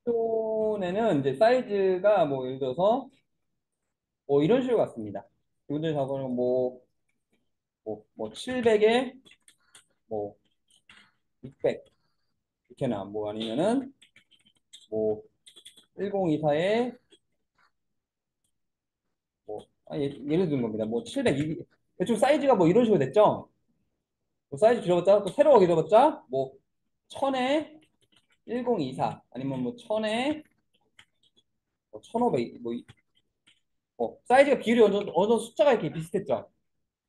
기존에는 이제 사이즈가 뭐 예를 들어서 뭐 이런 식으로 갔습니다. 기본적인 작업은 뭐 700에 뭐 600 이렇게나 뭐 아니면은 뭐 1024에 예를 든 겁니다. 뭐 700, 대충 사이즈가 뭐 이런 식으로 됐죠? 뭐 사이즈 길어봤자, 또 세로가 길어봤자, 뭐 1000에 1024, 아니면 뭐 1000에 뭐 1500, 사이즈가 비율이 어느 정도 숫자가 이렇게 비슷했죠?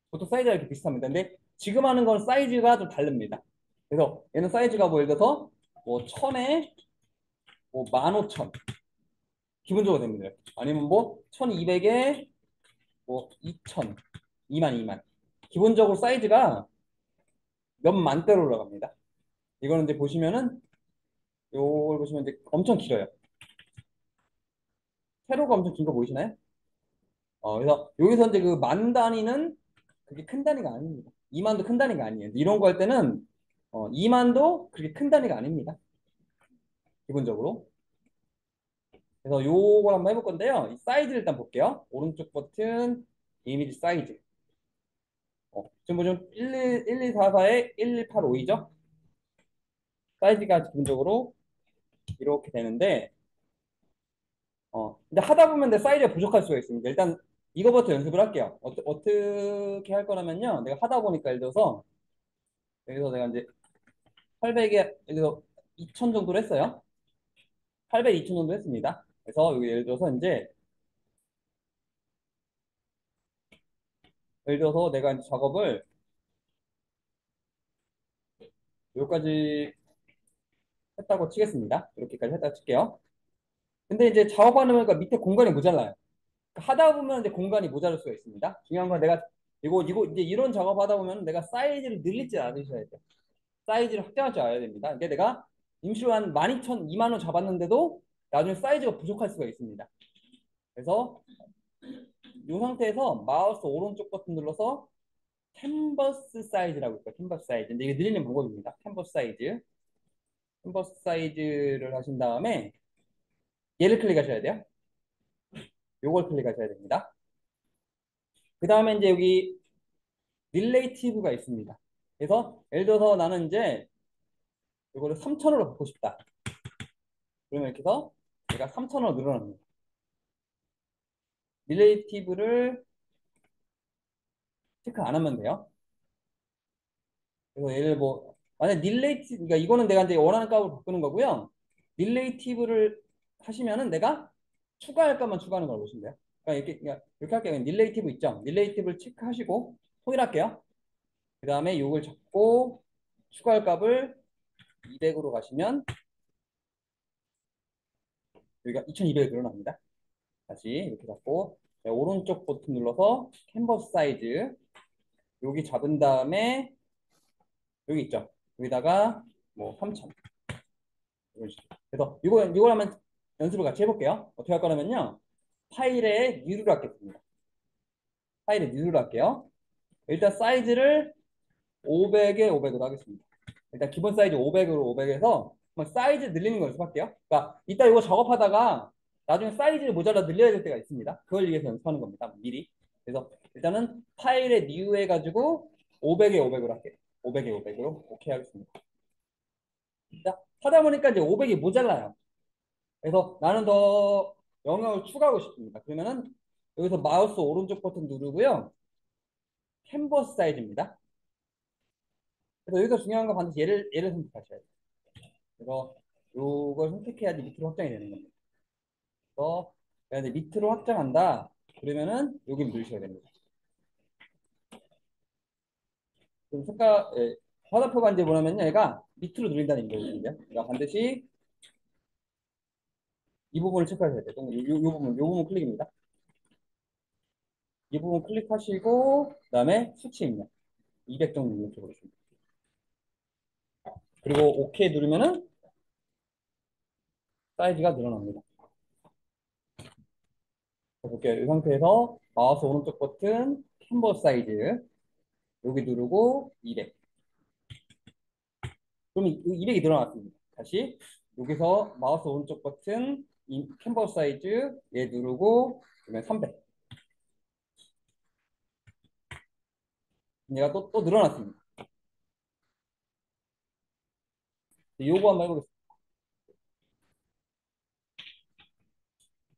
보통 사이즈가 이렇게 비슷합니다. 근데 지금 하는 건 사이즈가 좀 다릅니다. 그래서 얘는 사이즈가 뭐 예를 들어서 뭐 1000에 뭐 15,000 기본적으로 됩니다. 아니면 뭐 1200에 뭐 2000, 2만, 2만. 기본적으로 사이즈가 몇 만대로 올라갑니다. 이거는 이제 보시면은 요걸 보시면 이제 엄청 길어요. 세로가 엄청 긴 거 보이시나요? 그래서 여기서 이제 그 만 단위는 그게 큰 단위가 아닙니다. 2만도 큰 단위가 아니에요. 이런 거 할 때는 2만도 그렇게 큰 단위가 아닙니다. 기본적으로. 그래서 요걸 한번 해볼 건데요. 이 사이즈를 일단 볼게요. 오른쪽 버튼 이미지 사이즈. 지금 보시면 1244에 1185이죠? 사이즈가 기본적으로 이렇게 되는데 근데 하다 보면 내 사이즈가 부족할 수가 있습니다. 일단 이거부터 연습을 할게요. 어떻게 할 거냐면요. 내가 하다 보니까 예를 들어서 여기서 내가 이제 800에 예를 들어 2000 정도로 했어요. 800, 2000 정도 했습니다. 그래서 여기 예를 들어서 내가 이제 작업을 여기까지 했다고 치겠습니다. 이렇게까지 했다고 칠게요. 근데 이제 작업하는 거니까 밑에 공간이 모자라요. 그러니까 하다 보면 이제 공간이 모자랄 수가 있습니다. 중요한 건 내가 이거 이제 이런 작업하다 보면 내가 사이즈를 늘리지 않으셔야 돼요. 사이즈를 확장할 줄 알아야 됩니다. 근데 내가 임시로 한 12,000, 2만 원 잡았는데도 나중에 사이즈가 부족할 수가 있습니다. 그래서 이 상태에서 마우스 오른쪽 버튼 눌러서 캔버스 사이즈라고 있어요. 캔버스 사이즈. 근데 이게 늘리는 방법입니다. 캔버스 사이즈. 캔버스 사이즈를 하신 다음에 얘를 클릭하셔야 돼요. 요걸 클릭하셔야 됩니다. 그 다음에 이제 여기 릴레이티브가 있습니다. 그래서 예를 들어서 나는 이제 이거를 3,000으로 바꾸고 싶다. 그러면 이렇게 해서 얘가 3,000으로 늘어납니다. 릴레이티브를 체크 안 하면 돼요. 그래서 얘를 뭐 만약 그러니까 이거는 내가 이제 원하는 값으로 바꾸는 거고요. 릴레이티브를 하시면은 내가 추가할 값만 추가하는 걸 보시면 돼요. 그러니까 이렇게 할게요. 릴레이티브 있죠? 릴레이티브를 체크하시고 통일할게요. 그 다음에 이걸 잡고 추가할 값을 200으로 가시면 여기가 2200이 늘어납니다. 다시 이렇게 잡고 오른쪽 버튼 눌러서 캔버스 사이즈 여기 잡은 다음에 여기 있죠. 여기다가 뭐 3000 이런 식으로. 그래서 이걸 한번 연습을 같이 해볼게요. 어떻게 할 거냐면요. 파일에 뉴를 하겠습니다. 파일에 뉴를 할게요. 일단 사이즈를 500에 500으로 하겠습니다. 일단 기본 사이즈 500으로 500에서 사이즈 늘리는 걸 연습할게요. 그러니까 이따 이거 작업하다가 나중에 사이즈를 모자라 늘려야 될 때가 있습니다. 그걸 위해서 연습하는 겁니다. 미리. 그래서 일단은 파일에 new 해가지고 500에 500으로 할게요. 500에 500으로 오케이 하겠습니다. 자, 하다 보니까 이제 500이 모자라요. 그래서 나는 더 영역을 추가하고 싶습니다. 그러면은 여기서 마우스 오른쪽 버튼 누르고요. 캔버스 사이즈입니다. 그래서 여기서 중요한 건 반드시 얘를 선택하셔야 돼요. 그래서 요걸 선택해야지 밑으로 확장이 되는 겁니다. 그래서 내가 이제 밑으로 확장한다. 그러면은 여기 누르셔야 됩니다. 그럼 화살표가 이제 뭐냐면요. 얘가 밑으로 누른다는 얘기거든요. 그러니까 반드시 이 부분을 체크하셔야 돼요. 요 부분 클릭입니다. 이 부분 클릭하시고 그다음에 수치 입력 200 정도 있는 쪽으로 줍니다. 그리고 OK 누르면은 사이즈가 늘어납니다. 볼게요. 이 상태에서 마우스 오른쪽 버튼 캔버스 사이즈 여기 누르고 200. 그럼 200이 늘어났습니다. 다시 여기서 마우스 오른쪽 버튼 이 캔버스 사이즈 얘 누르고 그러면 300. 얘가 또 늘어났습니다. 요거 한번 해보겠습니다.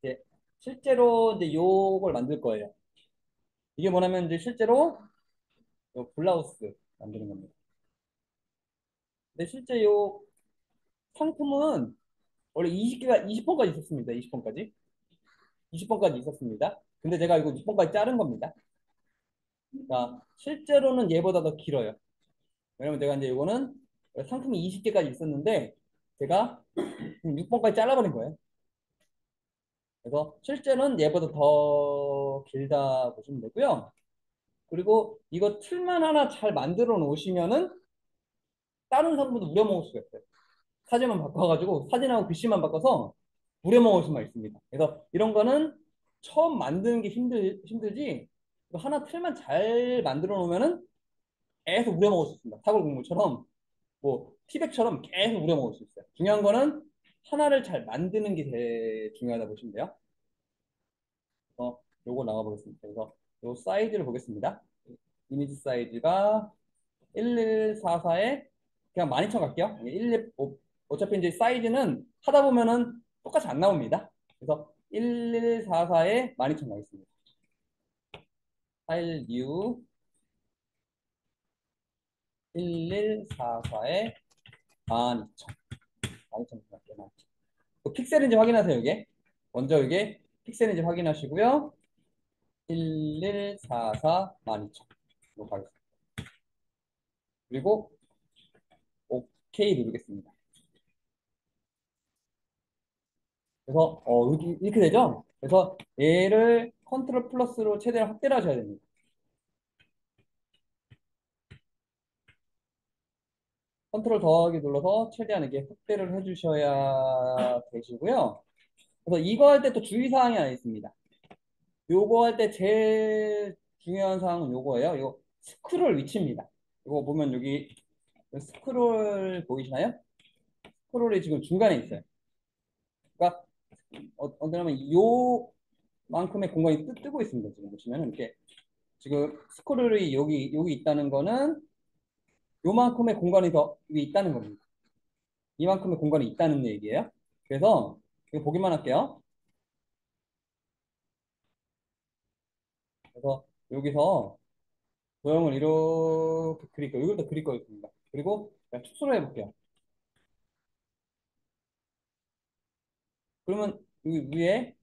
이제 실제로 이제 요걸 만들 거예요. 이게 뭐냐면 이제 실제로 요 블라우스 만드는 겁니다. 근데 실제 요 상품은 원래 20개가 20번까지 있었습니다. 20번까지. 20번까지 있었습니다. 근데 제가 이거 6번까지 자른 겁니다. 그러니까 실제로는 얘보다 더 길어요. 왜냐면 내가 이제 이거는 상품이 20개까지 있었는데 제가 6번까지 잘라버린 거예요. 그래서 실제는 얘보다 더 길다 보시면 되고요. 그리고 이거 틀만 하나 잘 만들어 놓으시면은 다른 상품도 우려먹을 수가 있어요. 사진만 바꿔가지고 사진하고 글씨만 바꿔서 우려먹을 수만 있습니다. 그래서 이런 거는 처음 만드는 게 힘들지 이거 하나 틀만 잘 만들어 놓으면은 계속 우려먹을 수 있습니다. 사골 국물처럼 뭐 티백처럼 계속 우려먹을 수 있어요. 중요한 거는 하나를 잘 만드는 게 제일 중요하다 보시면 돼요. 요거 나가보겠습니다. 그래서 요 사이즈를 보겠습니다. 이미지 사이즈가 1144에 그냥 12,000 갈게요. 115, 어차피 이제 사이즈는 하다 보면은 똑같이 안 나옵니다. 그래서 1144에 12,000 가겠습니다. 파일 뉴 1144에 12,000. 12,000 갈게요. 픽셀인지 확인하세요, 이게. 먼저 이게 픽셀인지 확인하시고요. 1144 12,000. 이거 가겠습니다. 그리고 OK 누르겠습니다. 그래서 이렇게 되죠? 그래서 얘를 컨트롤 플러스로 최대한 확대를 하셔야 됩니다. 컨트롤 더하기 눌러서 최대한 이렇게 확대를 해주셔야 되시고요. 그래서 이거 할 때 또 주의사항이 하나 있습니다. 요거 할 때 제일 중요한 사항은 요거예요. 이거 스크롤 위치입니다. 이거 보면 여기 스크롤 보이시나요? 스크롤이 지금 중간에 있어요. 그러니까 어떠냐면 요만큼의 공간이 뜨고 있습니다. 지금 보시면 이렇게 지금 스크롤이 여기 있다는 거는 요만큼의 공간이 더 위에 있다는 겁니다. 이만큼의 공간이 있다는 얘기예요. 그래서 이거 보기만 할게요. 그래서 여기서 도형을 이렇게 그릴 거예요. 이것도 그릴 거겠습니다. 그리고 그냥 축소를 해볼게요. 그러면 여기 위에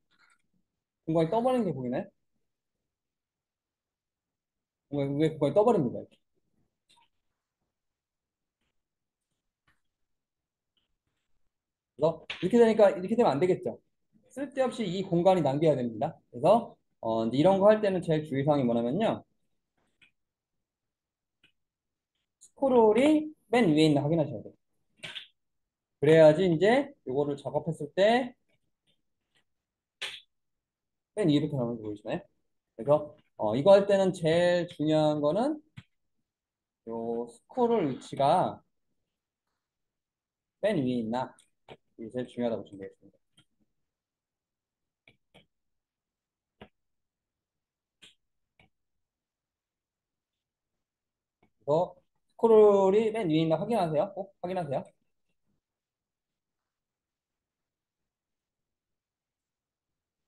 공간이 떠버리는 게 보이나요? 위에 공간이 떠버립니다. 이렇게. 그래서 이렇게 되니까 이렇게 되면 안 되겠죠. 쓸데없이 이 공간이 낭비가 됩니다. 그래서 이제 이런 거 할 때는 제일 주의사항이 뭐냐면요. 스크롤이 맨 위에 있는 거 확인하셔야 돼요. 그래야지 이제 이거를 작업했을 때 맨 위부터 나오는 거 보이시나요? 그래서 이거 할 때는 제일 중요한 거는 요 스크롤 위치가 맨 위에 있나 이게 제일 중요하다고 보시면 되겠습니다. 그래서 스크롤이 맨 위에 있나 확인하세요. 꼭 확인하세요.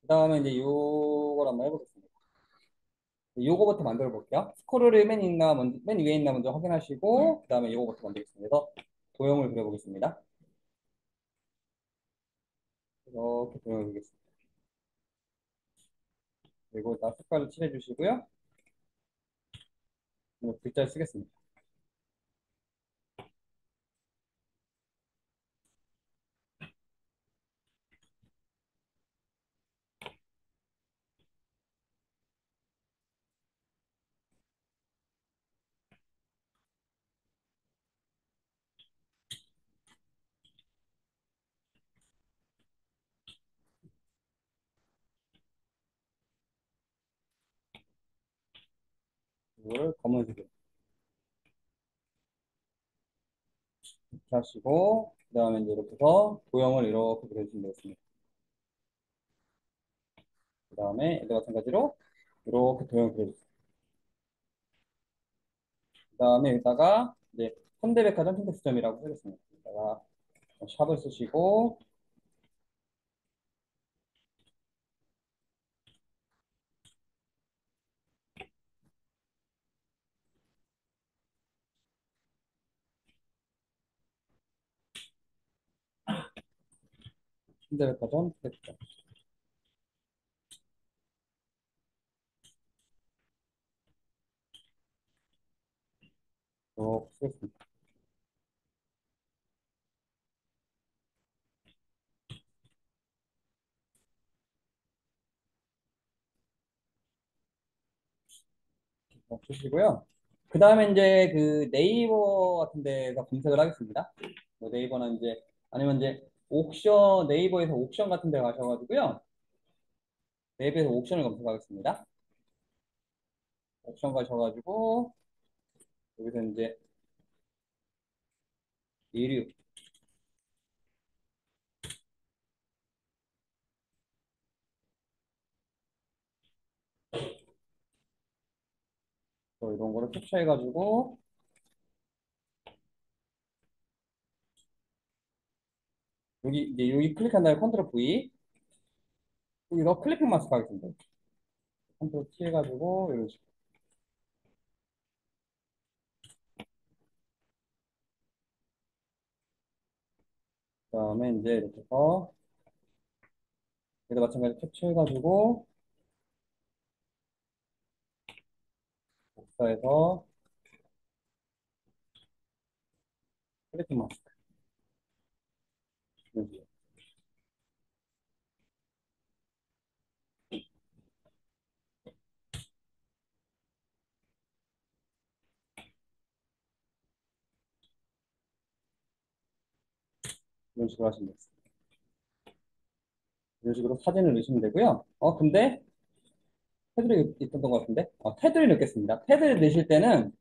그 다음에 이제 요걸 한번 해보겠습니다. 요거부터 만들어 볼게요. 스크롤이 맨 위에 있나 먼저 확인하시고 그 다음에 요거부터 만들겠습니다. 그래서 도형을 그려보겠습니다. 이렇게 도형을 그리겠습니다. 그리고 다 색깔을 칠해주시고요. 글자를 쓰겠습니다. 이거를 검은색으로. 하시고, 그 다음에 이제 이렇게 해서 도형을 이렇게 그려주시면 되겠습니다. 그 다음에 얘도 마찬가지로 이렇게 도형을 그려주세요. 그 다음에 여기다가 이제 현대백화점 킨텍스점이라고 쓰겠습니다. 여기다가 샵을 쓰시고, 현대백화점 킨텍스점. 이렇게 쓰겠습니다. 주시고요. 그 다음에 이제 그 네이버 같은 데서 검색을 하겠습니다. 뭐 네이버나 이제 아니면 이제 옥션 네이버에서 옥션 같은 데 가셔가지고요. 네이버에서 옥션을 검색하겠습니다. 옥션 가셔가지고 여기서 이제 이류 뭐 이런 거를 캡처해가지고 여기 이제 여기 클릭한 다음에 컨트롤 V 여기서 클리핑 마스크 하겠습니다. 컨트롤 T 해가지고 이런 식으로. 그다음에 이제 이렇게 해서 여기다 마찬가지로 캡처해가지고 복사해서 클리핑 마스크 이런 식으로 이런 식으로 하시면 됩니다. 이런 식으로 사진을 넣으시면 되고요. 근데 테두리 있었던 것 같은데? 테두리 넣겠습니다. 테두리 넣으실 때는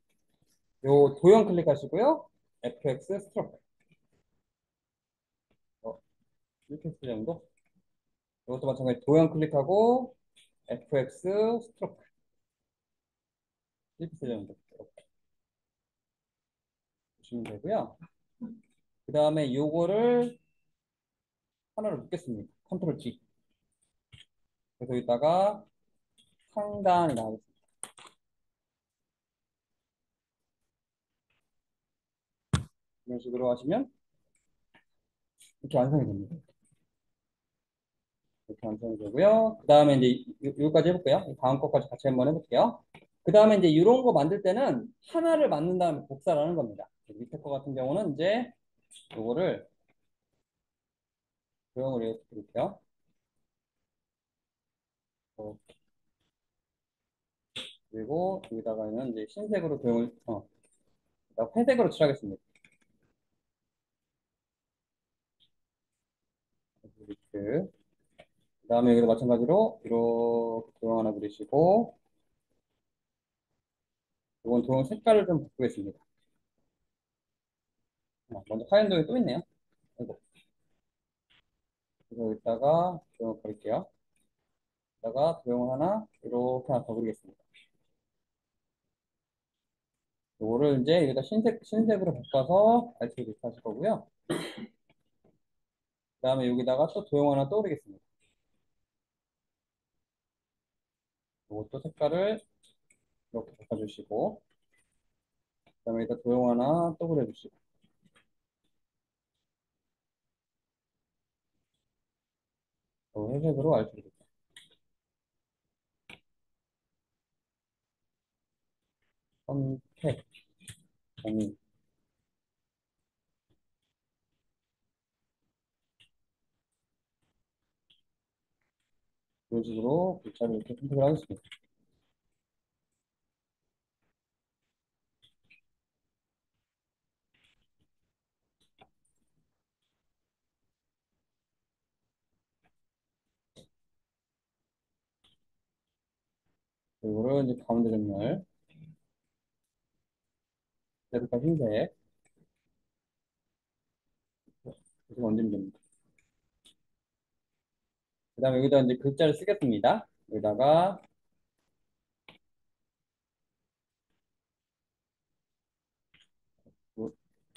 요 도형 클릭하시고요. FX 스트로크. 이렇게 했을 정도? 이것도 마찬가지 도형 클릭하고 FX 스트로크. 1픽셀 정도. 이렇게 보시면 되고요. 그 다음에 요거를 하나로 묶겠습니다. 컨트롤 G. 그래서 여기다가 상단이 나오겠습니다. 이런 식으로 하시면 이렇게 완성이 됩니다. 이렇게 완성이 되고요. 그 다음에 이제 여기까지 해볼게요. 다음 것까지 같이 한번 해볼게요. 그 다음에 이제 이런 거 만들 때는 하나를 만든 다음에 복사를 하는 겁니다. 밑에 거 같은 경우는 이제 요거를 도형을 이렇게 드릴게요. 그리고 여기다가는 이제 흰색으로 도형을, 회색으로 칠하겠습니다. 이렇게. 그 다음에 여기도 마찬가지로 이렇게 도형 하나 그리시고, 이건 도형 색깔을 좀 바꾸겠습니다. 먼저 하얀 도형이 또 있네요. 아이고. 그래서 여기다가 도형 그릴게요. 여기다가 도형 하나 이렇게 하나 더 그리겠습니다. 이거를 이제 여기다 흰색으로 바꿔서 알트를 하실 거고요. 그 다음에 여기다가 또 도형 하나 또 그리겠습니다. 이것도 색깔을 이렇게 바꿔주시고, 그 다음에 여기다 도형 하나 또 그려주시고, 또 회색으로 알트를 선택, 정의, 이런 식으로 글자를 이렇게 선택을 하겠습니다. 이거를 이제 가운데 정렬, 여기까지 흰색, 계속 얹으면 됩니다. 그 다음에 여기다 이제 글자를 쓰겠습니다. 여기다가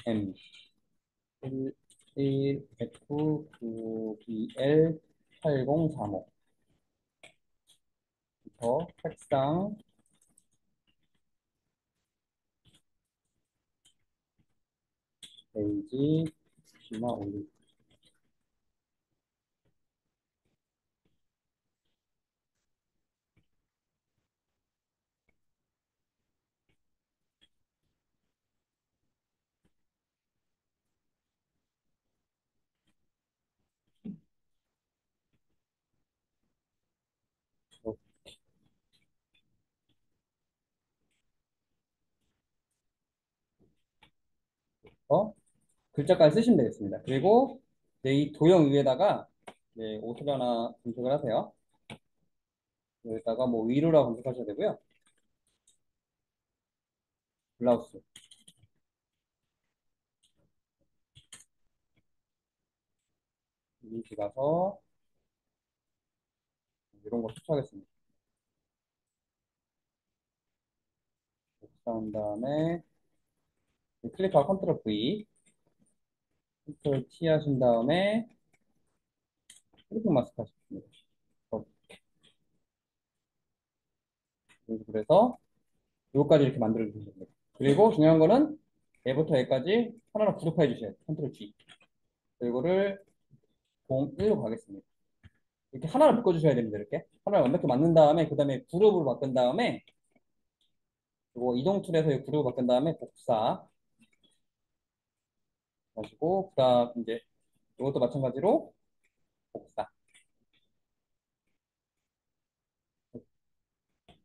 M 11F9BL 8035 부터 색상 베이지 심화 올리고 글자까지 쓰시면 되겠습니다. 그리고 이제 이 도형 위에다가 이제 옷을 하나 검색을 하세요. 여기다가 뭐 위로라고 검색하셔야 되고요. 블라우스 이미지 가서 이런 거 추천하겠습니다. 복사한 다음에 클릭하고 컨트롤 V, 컨트롤 T 하신 다음에 클릭 마스크 하십니다. 그래서 요거까지 이렇게 만들어 주시면 됩니다. 그리고 중요한 거는 얘부터 얘까지 하나로 그룹해 주셔야 돼요. 컨트롤 G. 이거를 01로 가겠습니다. 이렇게 하나를 묶어 주셔야 됩니다. 이렇게 하나를 완벽히 맞는 다음에 그 다음에 그룹으로 바꾼 다음에 이거 이동 툴에서 이 그룹을 바꾼 다음에 복사 하시고 그다음 이제 이것도 마찬가지로 복사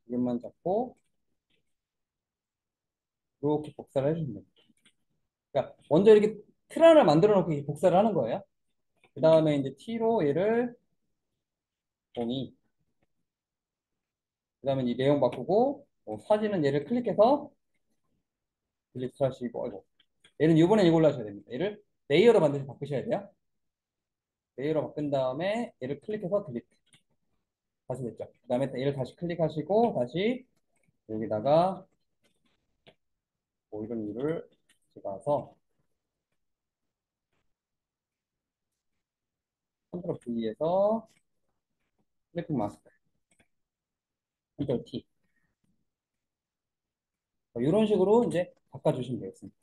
이것만 잡고 이렇게 복사를 해주면 됩니다. 그러니까 먼저 이렇게 틀 하나를 만들어 놓고 이렇게 복사를 하는 거예요. 그 다음에 이제 T로 얘를 02. 그 다음에 이 내용 바꾸고 사진은 얘를 클릭해서 딜리트 하시고 아이고 얘는 이번엔 이걸로 하셔야 됩니다. 얘를 레이어로 반드시 바꾸셔야 돼요. 레이어로 바꾼 다음에 얘를 클릭해서 딜리트 다시 됐죠. 그 다음에 얘를 다시 클릭하시고 다시 여기다가 뭐 이런 이유를 제가서 컨트롤 V에서 클릭 마스크 컨트롤 T 이런 식으로 이제 바꿔주시면 되겠습니다.